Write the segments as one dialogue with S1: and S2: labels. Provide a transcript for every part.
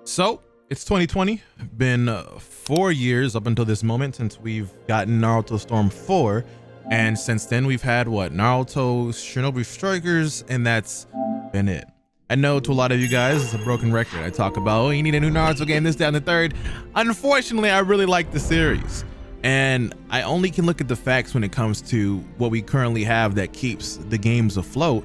S1: So it's 2020, been 4 years up until this moment since we've gotten Naruto Storm 4, and since then we've had what, Naruto Shinobi Strikers, and that's been it. I know to a lot of you guys it's a broken record. I talk about, oh, you need a new Naruto game, this, that, and the third. Unfortunately, I really like the series, and I only can look at the facts when it comes to what we currently have that keeps the games afloat.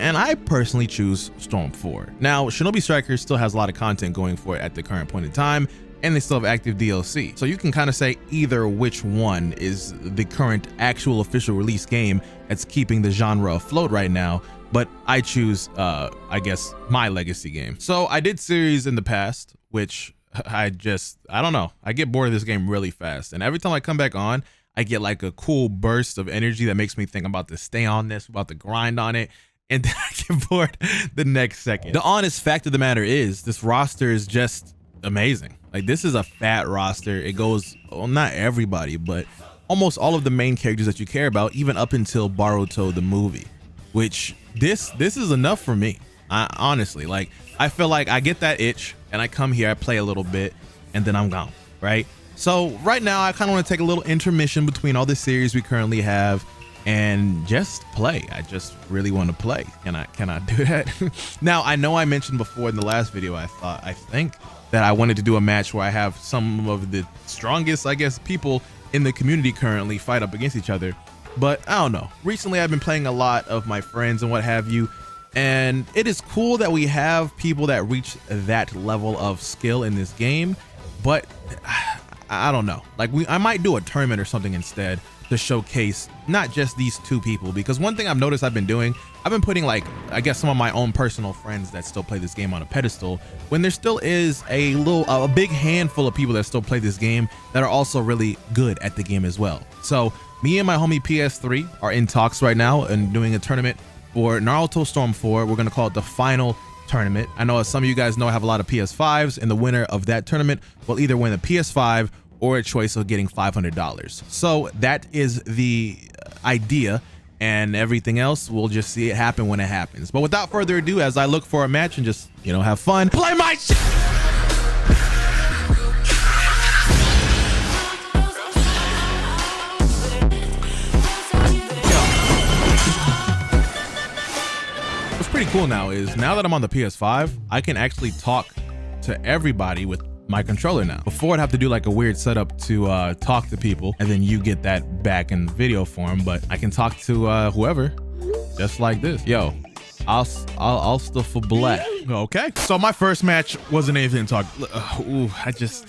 S1: And I personally choose Storm 4. Now, Shinobi Strikers still has a lot of content going for it at the current point in time, and they still have active DLC. So you can kind of say either which one is the current actual official release game that's keeping the genre afloat right now, but I choose, I guess, my legacy game. So I did series in the past, which I don't know. I get bored of this game really fast. And every time I come back on, I get like a cool burst of energy that makes me think I'm about to stay on this, about to grind on it. And then I get bored the next second. The honest fact of the matter is this roster is just amazing. Like, this is a fat roster. It goes, well, not everybody, but almost all of the main characters that you care about, even up until Boruto the movie, which this is enough for me. Honestly, like, I feel like I get that itch and I come here, I play a little bit, and then I'm gone, right? So right now I kind of want to take a little intermission between all the series we currently have and just play. I just really want to play. Can I do that? Now, I know I mentioned before in the last video, I think that I wanted to do a match where I have some of the strongest, I guess, people in the community currently fight up against each other. But I don't know. Recently, I've been playing a lot of my friends and what have you, and it is cool that we have people that reach that level of skill in this game. But I don't know. Like, I might do a tournament or something instead to showcase not just these two people, because one thing I've noticed I've been doing, I've been putting, like, I guess some of my own personal friends that still play this game on a pedestal, when there still is a big handful of people that still play this game that are also really good at the game as well. So me and my homie PS3 are in talks right now and doing a tournament for Naruto Storm 4. We're gonna call it the final tournament. I know, as some of you guys know, I have a lot of PS5s, and the winner of that tournament will either win a PS5 or a choice of getting $500. So that is the idea, and everything else, we'll just see it happen when it happens. But without further ado, as I look for a match and just, you know, have fun, play my shit. What's pretty cool now is, now that I'm on the PS5, I can actually talk to everybody with my controller now. Before, I'd have to do like a weird setup to talk to people, and then you get that back in video form. But I can talk to whoever, just like this. Yo, I'll still for black. Okay. So my first match wasn't anything to talk. Ooh, I just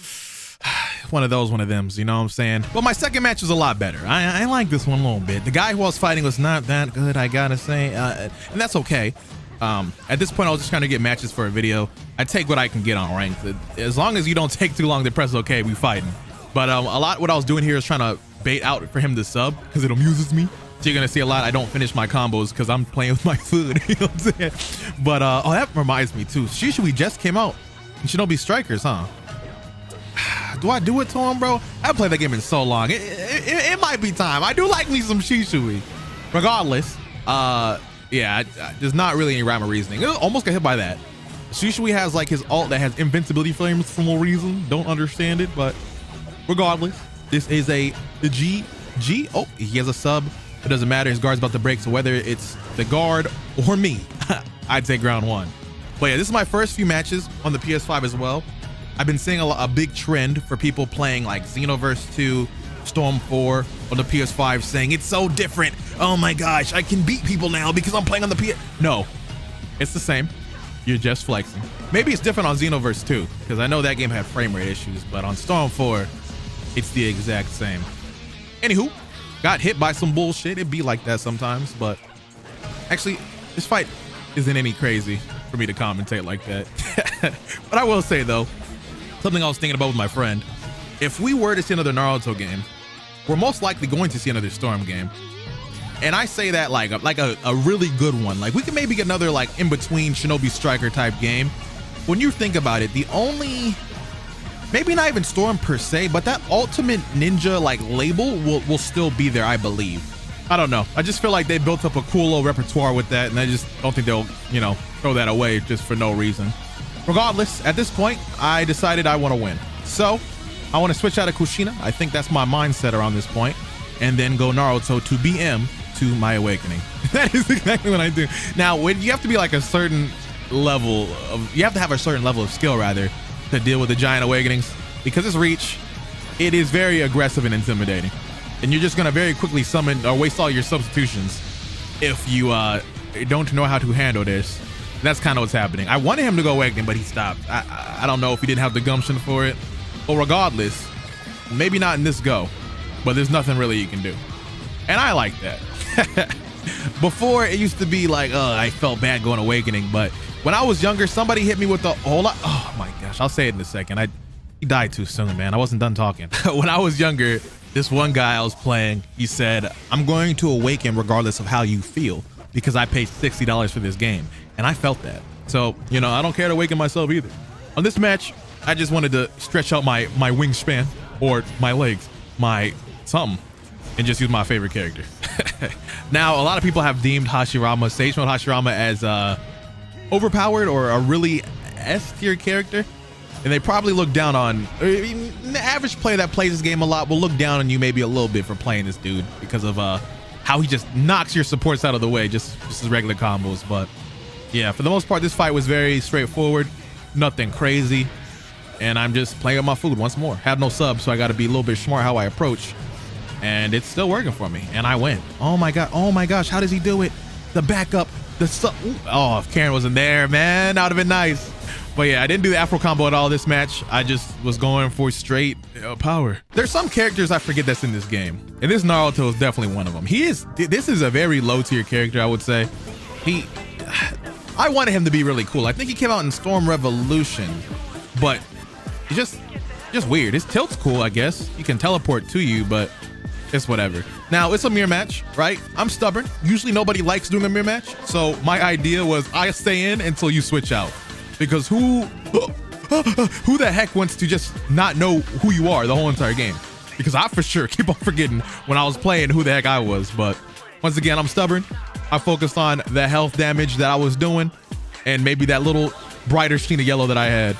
S1: one of them. You know what I'm saying? But my second match was a lot better. I like this one a little bit. The guy who I was fighting was not that good, I gotta say, and that's okay. At this point, I was just trying to get matches for a video. I take what I can get on ranked. As long as you don't take too long to press okay, we fighting. But a lot what I was doing here is trying to bait out for him to sub, because it amuses me. So you're gonna see a lot I don't finish my combos because I'm playing with my food. You know what I'm saying? But oh, that reminds me too. Shishui just came out in Shinobi Strikers, huh? Do I do it to him, bro? I haven't played that game in so long. It might be time. I do like me some Shishui. Regardless, yeah, there's not really any rhyme or reasoning. Almost got hit by that. Shishui has like his ult that has invincibility flames for no reason. Don't understand it, but regardless, this is a G. Oh, he has a sub. It doesn't matter. His guard's about to break, so whether it's the guard or me, I'd take round one. But yeah, this is my first few matches on the PS5 as well. I've been seeing a big trend for people playing like Xenoverse 2, Storm 4 on the PS5, saying it's so different. Oh my gosh, I can beat people now because I'm playing on the PS. No, it's the same. You're just flexing. Maybe it's different on Xenoverse 2, because I know that game had frame rate issues, but on Storm 4, it's the exact same. Anywho, got hit by some bullshit. It'd be like that sometimes, but actually, this fight isn't any crazy for me to commentate like that. But I will say though, something I was thinking about with my friend, if we were to see another Naruto game, we're most likely going to see another Storm game. And I say that like a really good one. Like, we can maybe get another like in between Shinobi Striker type game. When you think about it, the only, maybe not even Storm per se, but that Ultimate Ninja like label will still be there, I believe. I don't know. I just feel like they built up a cool little repertoire with that, and I just don't think they'll, you know, throw that away just for no reason. regardless, at this point, I decided I want to win. So I want to switch out of Kushina. I think that's my mindset around this point, and then go Naruto to BM to my awakening. That is exactly what I do. Now, when you have to be like a certain level of, you have to have a certain level of skill rather to deal with the giant awakenings, because this reach, it is very aggressive and intimidating, and you're just gonna very quickly summon or waste all your substitutions if you don't know how to handle this. That's kind of what's happening. I wanted him to go awakening, but he stopped. I don't know if he didn't have the gumption for it, but regardless, maybe not in this go, but there's nothing really you can do, and I like that. Before, it used to be like, I felt bad going awakening, but when I was younger, somebody hit me with a whole lot. Oh my gosh, I'll say it in a second. He died too soon, man. I wasn't done talking. When I was younger, this one guy I was playing, he said, I'm going to awaken regardless of how you feel, because I paid $60 for this game. And I felt that. So, you know, I don't care to awaken myself either. On this match, I just wanted to stretch out my wingspan, or my legs, my something, and just use my favorite character. Now, a lot of people have deemed Hashirama, Sage Mode Hashirama, as overpowered or a really S tier character. And they probably look down on, the average player that plays this game a lot will look down on you maybe a little bit for playing this dude because of how he just knocks your supports out of the way, just his regular combos. But yeah, for the most part, this fight was very straightforward, nothing crazy. And I'm just playing with my food once more. Have no subs, so I got to be a little bit smart how I approach. And it's still working for me, and I win. Oh my god, oh my gosh, how does he do it? The backup, the sub. Oh, if Karen wasn't there, man, that would have been nice. But yeah, I didn't do the Afro combo at all this match. I just was going for straight power. There's some characters I forget that's in this game, and this Naruto is definitely one of them. This is a very low tier character, I would say. I wanted him to be really cool. I think he came out in Storm Revolution, but he's just weird. His tilt's cool, I guess. He can teleport to you, but it's whatever. Now, it's a mirror match, right? I'm stubborn. Usually nobody likes doing a mirror match. So my idea was I stay in until you switch out. Because who the heck wants to just not know who you are the whole entire game? Because I for sure keep on forgetting when I was playing who the heck I was. But once again, I'm stubborn. I focused on the health damage that I was doing and maybe that little brighter sheen of yellow that I had.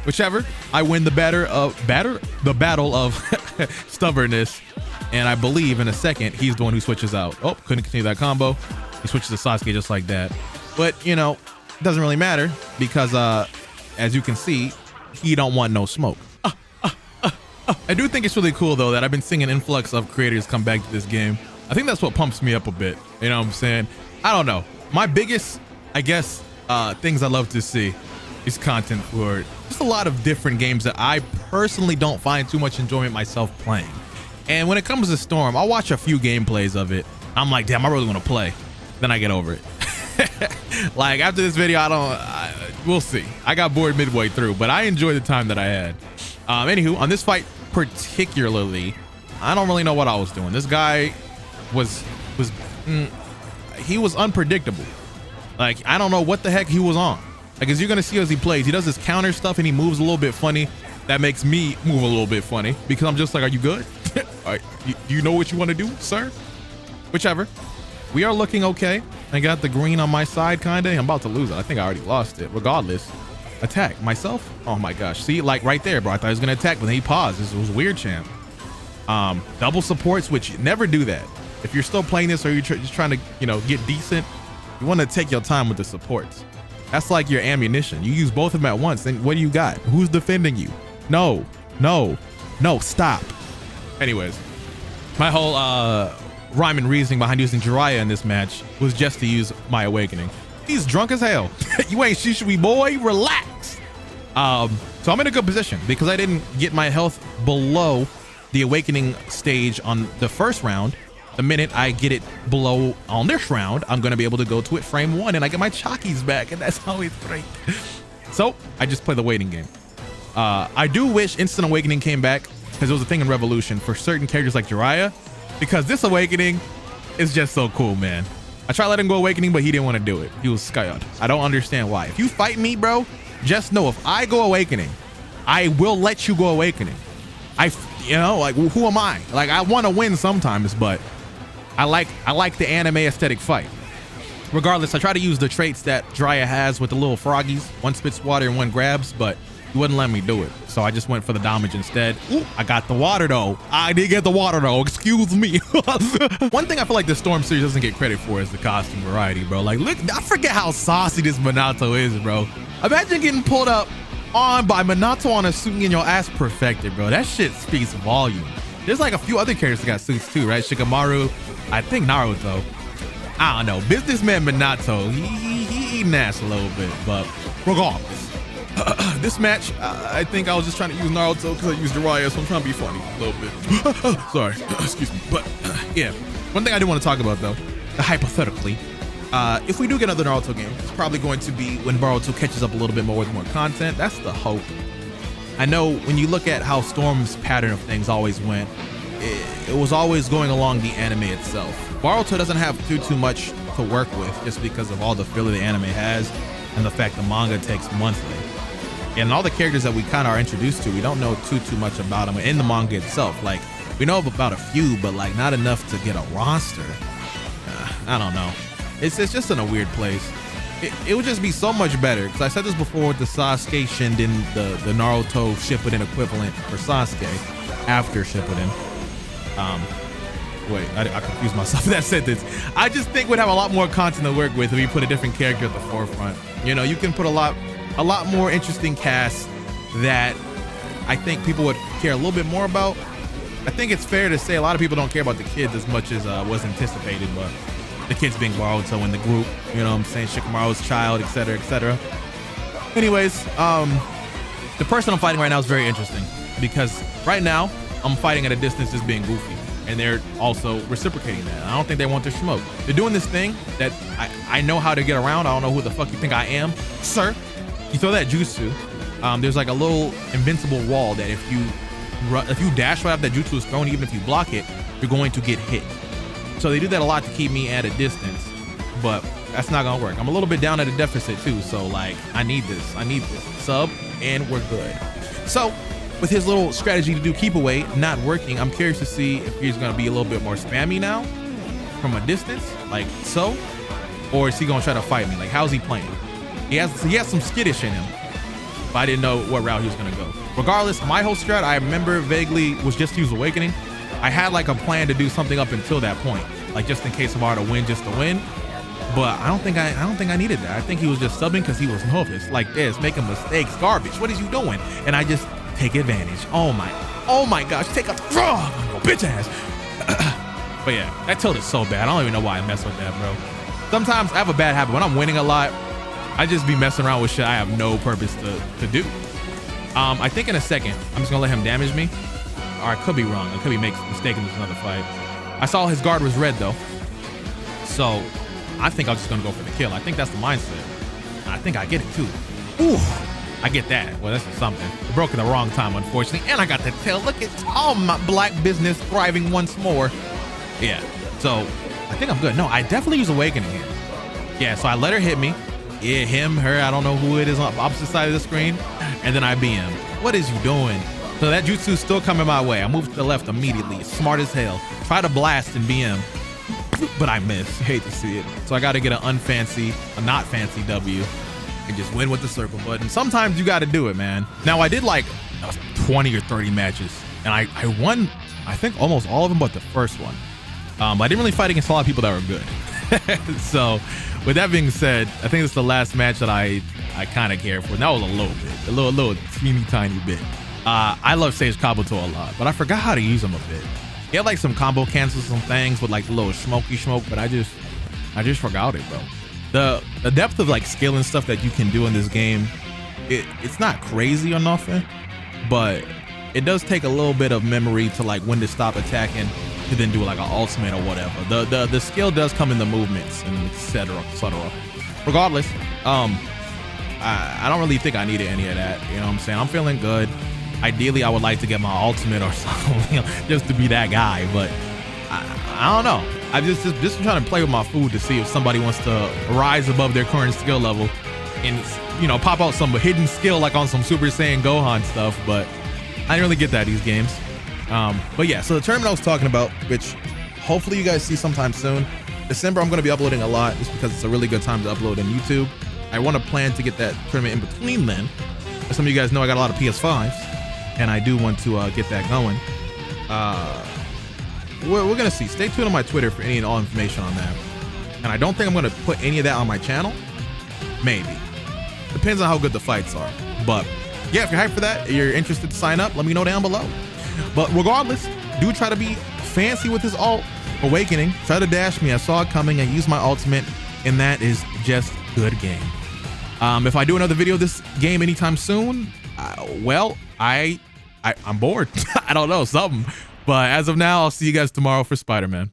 S1: Whichever, I win the battle of stubbornness. And I believe in a second, he's the one who switches out. Oh, couldn't continue that combo. He switches to Sasuke just like that. But, you know, it doesn't really matter because, as you can see, he don't want no smoke. I do think it's really cool, though, that I've been seeing an influx of creators come back to this game. I think that's what pumps me up a bit. You know what I'm saying? I don't know. My biggest, I guess, things I love to see is content for just a lot of different games that I personally don't find too much enjoyment myself playing. And when it comes to Storm, I'll watch a few gameplays of it. I'm like, damn, I really want to play. Then I get over it. Like after this video, we'll see. I got bored midway through, but I enjoyed the time that I had. Anywho, on this fight particularly, I don't really know what I was doing. This guy he was unpredictable. Like, I don't know what the heck he was on. Like, as you're gonna see as he plays, he does his counter stuff and he moves a little bit funny. That makes me move a little bit funny because I'm just like, are you good? All right, you know what you want to do, sir? Whichever. We are looking okay. I got the green on my side, kinda. I'm about to lose it. I think I already lost it. Regardless, attack myself. Oh my gosh, see, like right there, bro. I thought he was gonna attack, but then he paused. This was weird, champ. Double supports, which never do that. If you're still playing this or you're just trying to, you know, get decent, you want to take your time with the supports. That's like your ammunition. You use both of them at once, then what do you got? Who's defending you? No, stop. Anyways, my whole rhyme and reasoning behind using Jiraiya in this match was just to use my awakening. He's drunk as hell. You ain't Shishui boy, relax. So I'm in a good position because I didn't get my health below the awakening stage on the first round. The minute I get it below on this round, I'm gonna be able to go to it frame 1 and I get my Chakis back, and that's how it's great. So I just play the waiting game. I do wish Instant Awakening came back because it was a thing in Revolution for certain characters like Jiraiya, because this awakening is just so cool, man. I tried letting him go awakening, but he didn't want to do it. He was scared. I don't understand why. If you fight me, bro, just know if I go awakening, I will let you go awakening. You know, like, who am I? Like, I want to win sometimes, but I like the anime aesthetic fight. Regardless, I try to use the traits that Jiraiya has with the little froggies. One spits water and one grabs, but he wouldn't let me do it. So I just went for the damage instead. Ooh, I got the water though. I did get the water though, excuse me. One thing I feel like the Storm series doesn't get credit for is the costume variety, bro. Like, look, I forget how saucy this Minato is, bro. Imagine getting pulled up on by Minato on a suit and getting your ass perfected, bro. That shit speaks volume. There's like a few other characters that got suits too, right? Shikamaru, I think Naruto. I don't know. Businessman Minato, he eating ass a little bit, but regardless. This match, I think I was just trying to use Naruto because I used Jiraiya, so I'm trying to be funny a little bit. Sorry, excuse me. But yeah, one thing I do want to talk about though, hypothetically, if we do get another Naruto game, it's probably going to be when Boruto catches up a little bit more with more content. That's the hope. I know when you look at how Storm's pattern of things always went, it was always going along the anime itself. Boruto doesn't have too much to work with just because of all the filler the anime has and the fact the manga takes monthly. And all the characters that we kind of are introduced to, we don't know too much about them in the manga itself. Like, we know about a few, but like not enough to get a roster. I don't know. It's just in a weird place. It would just be so much better, because I said this before with the Sasuke Shinden, the Naruto Shippuden equivalent for Sasuke after Shippuden. Wait, I confused myself in that sentence. I just think we'd have a lot more content to work with if we put a different character at the forefront. You know, you can put a lot more interesting casts that I think people would care a little bit more about. I think it's fair to say a lot of people don't care about the kids as much as was anticipated, but the kids being Boruto in the group, you know what I'm saying, Shikamaru's child, etc., etc. Anyways, the person I'm fighting right now is very interesting because right now I'm fighting at a distance just being goofy, and they're also reciprocating that. I don't think they want their smoke. They're doing this thing that I know how to get around. I don't know who the fuck you think I am, sir. You throw that jutsu, there's like a little invincible wall that if you dash right up that jutsu is thrown, even if you block it, you're going to get hit. So they do that a lot to keep me at a distance, but that's not gonna work. I'm a little bit down at a deficit too, so like I need this sub, and we're good. So with his little strategy to do keep away not working, I'm curious to see if he's gonna be a little bit more spammy now from a distance, like so, or is he gonna try to fight me? Like, how's he playing? He has some skittish in him, but I didn't know what route he was gonna go. Regardless, my whole strat, I remember vaguely, was just to use Awakening. I had like a plan to do something up until that point, like just in case I were to win, just to win. But I don't think I needed that. I think he was just subbing because he was nervous, like this, making mistakes, garbage. What is you doing? And I just take advantage. Oh my gosh, take a bitch ass. But yeah, that tilt is so bad. I don't even know why I mess with that, bro. Sometimes I have a bad habit. When I'm winning a lot, I just be messing around with shit I have no purpose to do. I think in a second, I'm just gonna let him damage me. Or I could be wrong. I could be making a mistake in this another fight. I saw his guard was red though. So I think I'm just gonna go for the kill. I think that's the mindset. I think I get it too. Ooh, I get that. Well, that's just something. I broke in the wrong time, unfortunately. And I got the tail. Look at all my black business thriving once more. Yeah, so I think I'm good. No, I definitely use Awakening here. Yeah, so I let her hit me. Yeah, him, her, I don't know who it is on the opposite side of the screen. And then I BM. What is you doing? So that jutsu's still coming my way. I moved to the left immediately, smart as hell. Try to blast and BM, but I miss. Hate to see it. So I gotta get a not fancy W and just win with the circle button. Sometimes you gotta do it, man. Now I did like 20 or 30 matches and I won, I think almost all of them but the first one. But I didn't really fight against a lot of people that were good. So with that being said, I think it's the last match that I kind of care for. And that was a little bit, a little teeny tiny bit. I love Sage Kabuto a lot, but I forgot how to use him a bit. He had like some combo cancels, some things with like the little smoky smoke, but I just forgot it, bro. The depth of like skill and stuff that you can do in this game, it's not crazy or nothing, but it does take a little bit of memory to like when to stop attacking to then do like an ultimate or whatever. The skill does come in the movements and etc. Regardless, I don't really think I needed any of that. You know what I'm saying? I'm feeling good. Ideally, I would like to get my ultimate or something, just to be that guy. But I don't know. I'm just trying to play with my food to see if somebody wants to rise above their current skill level and, you know, pop out some hidden skill like on some Super Saiyan Gohan stuff. But I didn't really get that these games. But yeah, so the tournament I was talking about, which hopefully you guys see sometime soon, December, I'm going to be uploading a lot just because it's a really good time to upload on YouTube. I want to plan to get that tournament in between then. As some of you guys know, I got a lot of PS5s, and I do want to get that going. We're going to see. Stay tuned on my Twitter for any and all information on that. And I don't think I'm going to put any of that on my channel. Maybe. Depends on how good the fights are. But yeah, if you're hyped for that, you're interested to sign up, let me know down below. But regardless, do try to be fancy with his ult. Awakening, try to dash me. I saw it coming. I used my ultimate, and that is just good game. If I do another video of this game anytime soon, well, I'm bored. I don't know, something. But as of now, I'll see you guys tomorrow for Spider-Man.